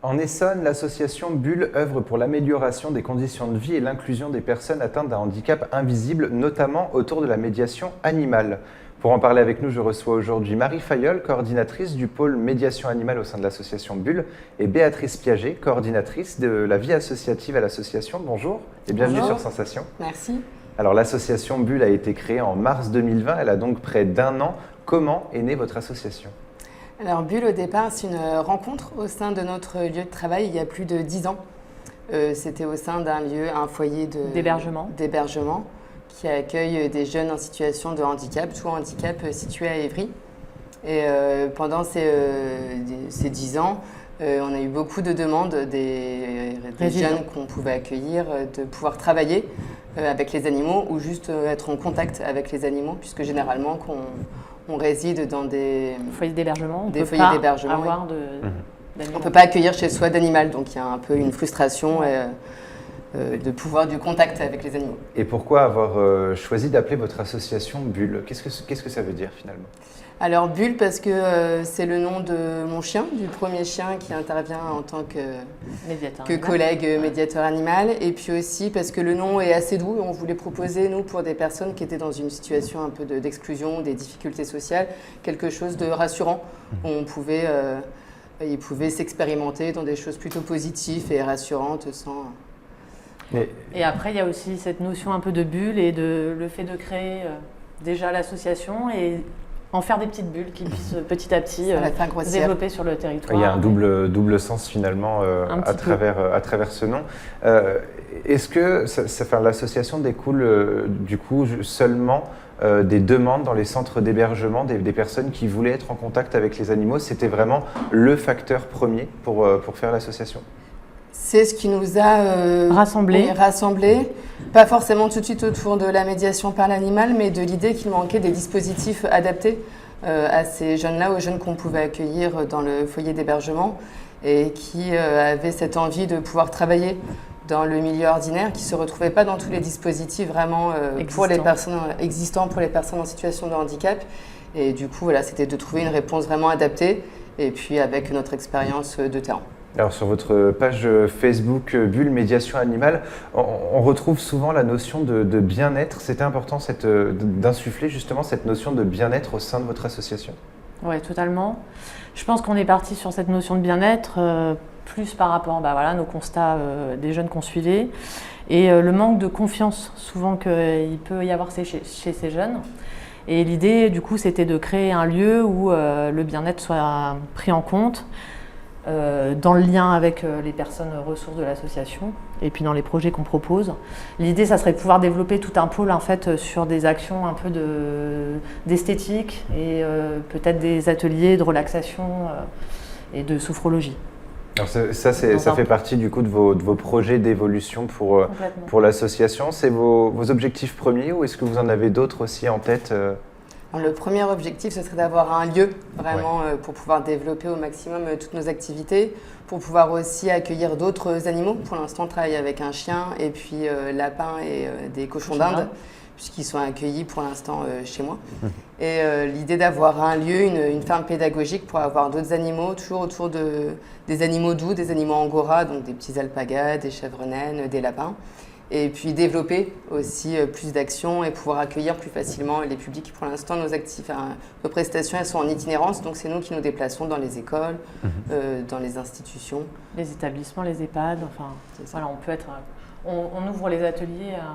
En Essonne, l'association Bulle œuvre pour l'amélioration des conditions de vie et l'inclusion des personnes atteintes d'un handicap invisible, notamment autour de la médiation animale. Pour en parler avec nous, je reçois aujourd'hui Marie Fayolle, coordinatrice du pôle médiation animale au sein de l'association Bulle, et Béatrice Piaget, coordinatrice de la vie associative à l'association. Bonjour et bienvenue Bonjour. sur Sensation. Merci. Alors l'association Bulle a été créée en mars 2020, elle a donc près d'un an. Comment est née votre association ? Alors Bulle, au départ, c'est une rencontre au sein de notre lieu de travail il y a plus de 10 ans. C'était au sein d'un lieu, un foyer d'hébergement qui accueille des jeunes en situation de handicap, tout handicap situé à Évry. Et pendant ces 10 ans, on a eu beaucoup de demandes des jeunes qu'on pouvait accueillir, de pouvoir travailler avec les animaux ou juste être en contact avec les animaux, puisque généralement on réside dans des foyers d'hébergement. On ne peut pas accueillir chez soi d'animal, donc il y a un peu une frustration de pouvoir du contact avec les animaux. Et pourquoi avoir choisi d'appeler votre association Bulle ? Qu'est-ce que ça veut dire finalement ? Alors Bulle parce que c'est le nom de mon chien, du premier chien qui intervient en tant que collègue médiateur animal, et puis aussi parce que le nom est assez doux. On voulait proposer, nous, pour des personnes qui étaient dans une situation un peu d'exclusion, des difficultés sociales, quelque chose de rassurant, où ils pouvaient s'expérimenter dans des choses plutôt positives et rassurantes sans... Et après, il y a aussi cette notion un peu de bulle et le fait de créer déjà l'association et en faire des petites bulles qui puissent petit à petit se développer sur le territoire. Il y a un double sens finalement à travers ce nom. Est-ce que l'association découle du coup seulement des demandes dans les centres d'hébergement des personnes qui voulaient être en contact avec les animaux? C'était vraiment le facteur premier pour faire l'association? C'est ce qui nous a rassemblés, pas forcément tout de suite autour de la médiation par l'animal, mais de l'idée qu'il manquait des dispositifs adaptés à ces jeunes-là, aux jeunes qu'on pouvait accueillir dans le foyer d'hébergement et qui avaient cette envie de pouvoir travailler dans le milieu ordinaire, qui ne se retrouvaient pas dans tous les dispositifs vraiment pour les personnes existants, pour les personnes en situation de handicap. Et du coup, voilà, c'était de trouver une réponse vraiment adaptée et puis avec notre expérience de terrain. Alors sur votre page Facebook Bulle Médiation Animale, on retrouve souvent la notion de bien-être. C'était important d'insuffler justement cette notion de bien-être au sein de votre association? Oui, totalement. Je pense qu'on est parti sur cette notion de bien-être plus par rapport à nos constats des jeunes qu'on suivait et le manque de confiance souvent qu'il peut y avoir chez ces jeunes. Et l'idée du coup c'était de créer un lieu où le bien-être soit pris en compte, dans le lien avec les personnes ressources de l'association et puis dans les projets qu'on propose. L'idée, ça serait de pouvoir développer tout un pôle en fait sur des actions un peu d'esthétique et peut-être des ateliers de relaxation et de sophrologie. Alors ça fait partie du coup de vos projets d'évolution pour l'association. C'est vos objectifs premiers ou est-ce que vous en avez d'autres aussi en tête? Le premier objectif, ce serait d'avoir un lieu vraiment pour pouvoir développer au maximum toutes nos activités, pour pouvoir aussi accueillir d'autres animaux. Pour l'instant, on travaille avec un chien et puis lapins et des cochons d'Inde, puisqu'ils sont accueillis pour l'instant chez moi. Et l'idée d'avoir un lieu, une ferme pédagogique pour avoir d'autres animaux, toujours autour des animaux doux, des animaux angora, donc des petits alpagas, des chèvres naines, des lapins. Et puis développer aussi plus d'actions et pouvoir accueillir plus facilement les publics. Pour l'instant, nos prestations, elles sont en itinérance, donc c'est nous qui nous déplaçons dans les écoles, dans les institutions. Les établissements, les EHPAD, voilà, on ouvre les ateliers à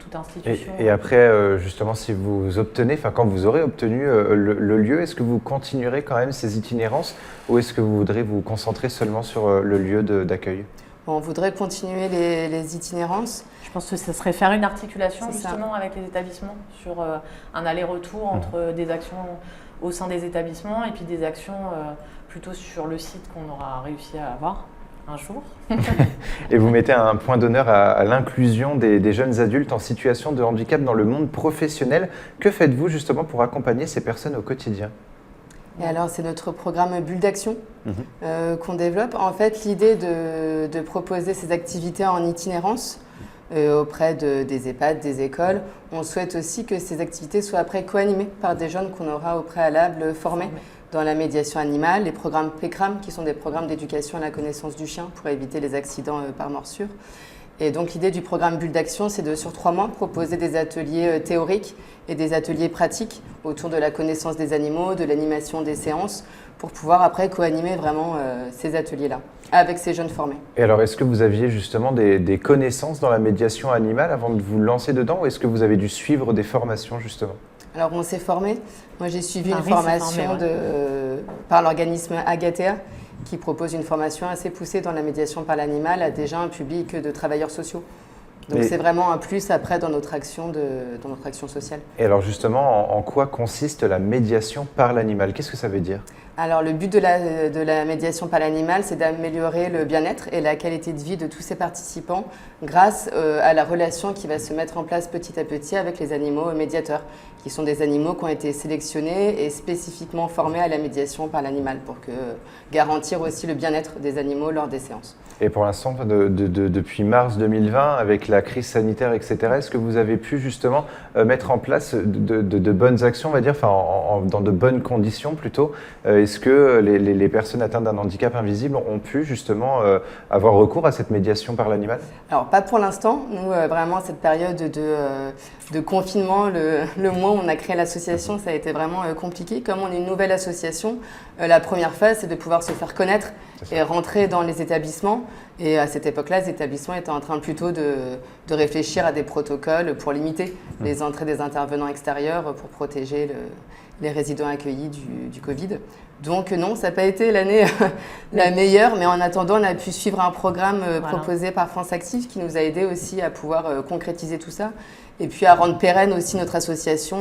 toute institution. Et après, justement, si vous obtenez, quand vous aurez obtenu le lieu, est-ce que vous continuerez quand même ces itinérances ou est-ce que vous voudrez vous concentrer seulement sur le lieu d'accueil ? On voudrait continuer les itinérances. Je pense que ça serait faire une articulation justement avec les établissements sur un aller-retour entre des actions au sein des établissements et puis des actions plutôt sur le site qu'on aura réussi à avoir un jour. Et vous mettez un point d'honneur à l'inclusion des jeunes adultes en situation de handicap dans le monde professionnel. Que faites-vous justement pour accompagner ces personnes au quotidien ? Et alors, c'est notre programme Bulle d'Action qu'on développe. En fait, l'idée de proposer ces activités en itinérance auprès des EHPAD, des écoles, on souhaite aussi que ces activités soient après co-animées par des jeunes qu'on aura au préalable formés dans la médiation animale, les programmes PECRAM, qui sont des programmes d'éducation à la connaissance du chien pour éviter les accidents par morsure. Et donc l'idée du programme Bulle d'Action, c'est de, sur 3 mois, proposer des ateliers théoriques et des ateliers pratiques autour de la connaissance des animaux, de l'animation des séances, pour pouvoir après co-animer vraiment ces ateliers-là, avec ces jeunes formés. Et alors, est-ce que vous aviez justement des connaissances dans la médiation animale avant de vous lancer dedans, ou est-ce que vous avez dû suivre des formations justement ? Alors on s'est formé. Moi j'ai suivi une Marie formation s'est formée, par l'organisme Agathea, qui propose une formation assez poussée dans la médiation par l'animal à déjà un public de travailleurs sociaux. Donc c'est vraiment un plus après dans notre action sociale. Et alors justement, en quoi consiste la médiation par l'animal ? Qu'est-ce que ça veut dire ? Alors le but de la médiation par l'animal, c'est d'améliorer le bien-être et la qualité de vie de tous ces participants grâce à la relation qui va se mettre en place petit à petit avec les animaux médiateurs, qui sont des animaux qui ont été sélectionnés et spécifiquement formés à la médiation par l'animal pour garantir aussi le bien-être des animaux lors des séances. Et pour l'instant, depuis mars 2020, avec la crise sanitaire, etc., est-ce que vous avez pu justement mettre en place de bonnes actions, on va dire, dans de bonnes conditions plutôt ? Est-ce que les personnes atteintes d'un handicap invisible ont pu justement avoir recours à cette médiation par l'animal ? Alors pas pour l'instant. Nous, vraiment, cette période de confinement, le mois où on a créé l'association, ça a été vraiment compliqué. Comme on est une nouvelle association, la première phase, c'est de pouvoir se faire connaître et rentrer dans les établissements. Et à cette époque-là, les établissements étaient en train plutôt de réfléchir à des protocoles pour limiter les entrées des intervenants extérieurs, pour protéger les résidents accueillis du Covid. Donc non, ça n'a pas été l'année la meilleure, mais en attendant, on a pu suivre un programme proposé par France Active qui nous a aidés aussi à pouvoir concrétiser tout ça et puis à rendre pérenne aussi notre association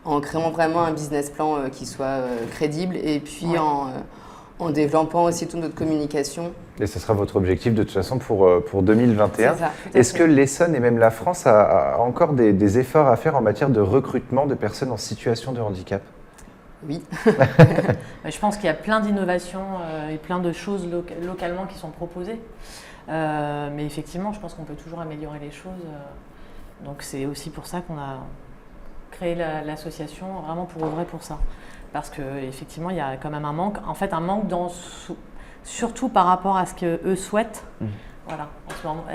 en créant vraiment un business plan qui soit crédible et puis en développant aussi toute notre communication. Et ce sera votre objectif de toute façon pour 2021. C'est ça, Est-ce que l'Essonne et même la France a encore des efforts à faire en matière de recrutement de personnes en situation de handicap ? Oui. Je pense qu'il y a plein d'innovations et plein de choses localement qui sont proposées. Mais effectivement, je pense qu'on peut toujours améliorer les choses. Donc c'est aussi pour ça qu'on a créé l'association, vraiment pour œuvrer pour ça. Parce qu'effectivement, il y a quand même un manque. En fait, un manque surtout par rapport à ce qu'eux souhaitent. Voilà.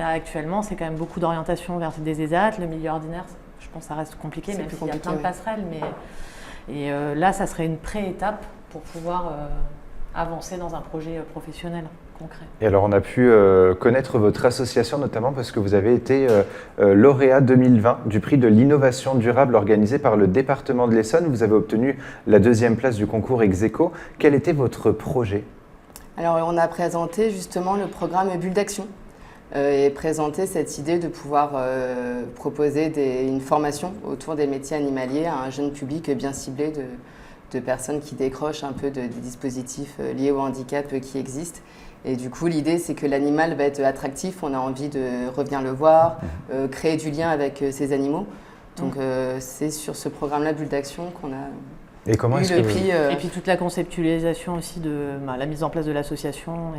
Actuellement, c'est quand même beaucoup d'orientation vers des ESAT, le milieu ordinaire. Je pense que ça reste compliqué, même s'il y a plein de passerelles. Et là, ça serait une pré-étape pour pouvoir avancer dans un projet professionnel concret. Et alors, on a pu connaître votre association notamment parce que vous avez été lauréat 2020 du prix de l'innovation durable organisé par le département de l'Essonne. Vous avez obtenu la 2e place du concours Ex-Aequo. Quel était votre projet ? Alors, on a présenté justement le programme Bulle d'Action et présenté cette idée de pouvoir proposer une formation autour des métiers animaliers à un jeune public bien ciblé de personnes qui décrochent un peu des dispositifs liés au handicap qui existent. Et du coup, l'idée, c'est que l'animal va être attractif, on a envie de revenir le voir, créer du lien avec ces animaux. Donc, c'est sur ce programme-là, Bulle d'Action, qu'on a et comment eu le prix. Et puis toute la conceptualisation aussi de la mise en place de l'association.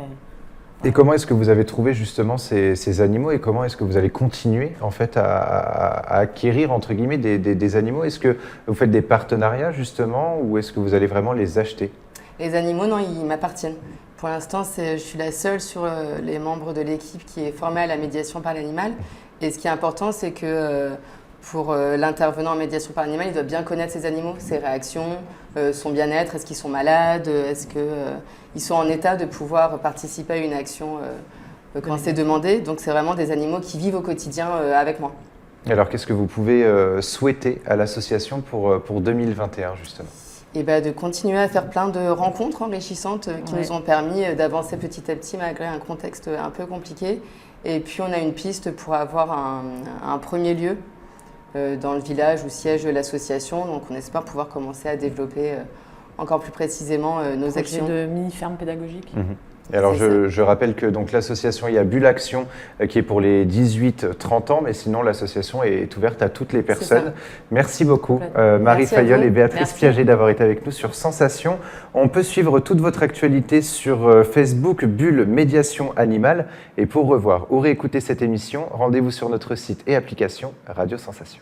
Et comment est-ce que vous avez trouvé justement ces animaux et comment est-ce que vous allez continuer en fait à acquérir entre guillemets des animaux ? Est-ce que vous faites des partenariats justement ou est-ce que vous allez vraiment les acheter ? Les animaux, non, ils m'appartiennent. Pour l'instant, je suis la seule sur les membres de l'équipe qui est formée à la médiation par l'animal. Et ce qui est important, c'est que pour l'intervenant en médiation par l'animal, il doit bien connaître ses animaux, ses réactions, son bien-être, est-ce qu'ils sont malades, est-ce qu'ils sont en état de pouvoir participer à une action quand c'est demandé. Donc c'est vraiment des animaux qui vivent au quotidien avec moi. Alors qu'est-ce que vous pouvez souhaiter à l'association pour 2021 justement ? Et de continuer à faire plein de rencontres enrichissantes qui nous ont permis d'avancer petit à petit malgré un contexte un peu compliqué. Et puis on a une piste pour avoir un premier lieu dans le village où siège l'association. Donc on espère pouvoir commencer à développer encore plus précisément nos actions. De mini-ferme pédagogique. Et alors je rappelle que donc l'association, il y a Bulle Action qui est pour les 18-30 ans, mais sinon l'association est ouverte à toutes les personnes. Merci beaucoup Marie Fayolle et Béatrice Piaget d'avoir été avec nous sur Sensation. On peut suivre toute votre actualité sur Facebook Bulle Médiation Animale. Et pour revoir ou réécouter cette émission, rendez-vous sur notre site et application Radio Sensation.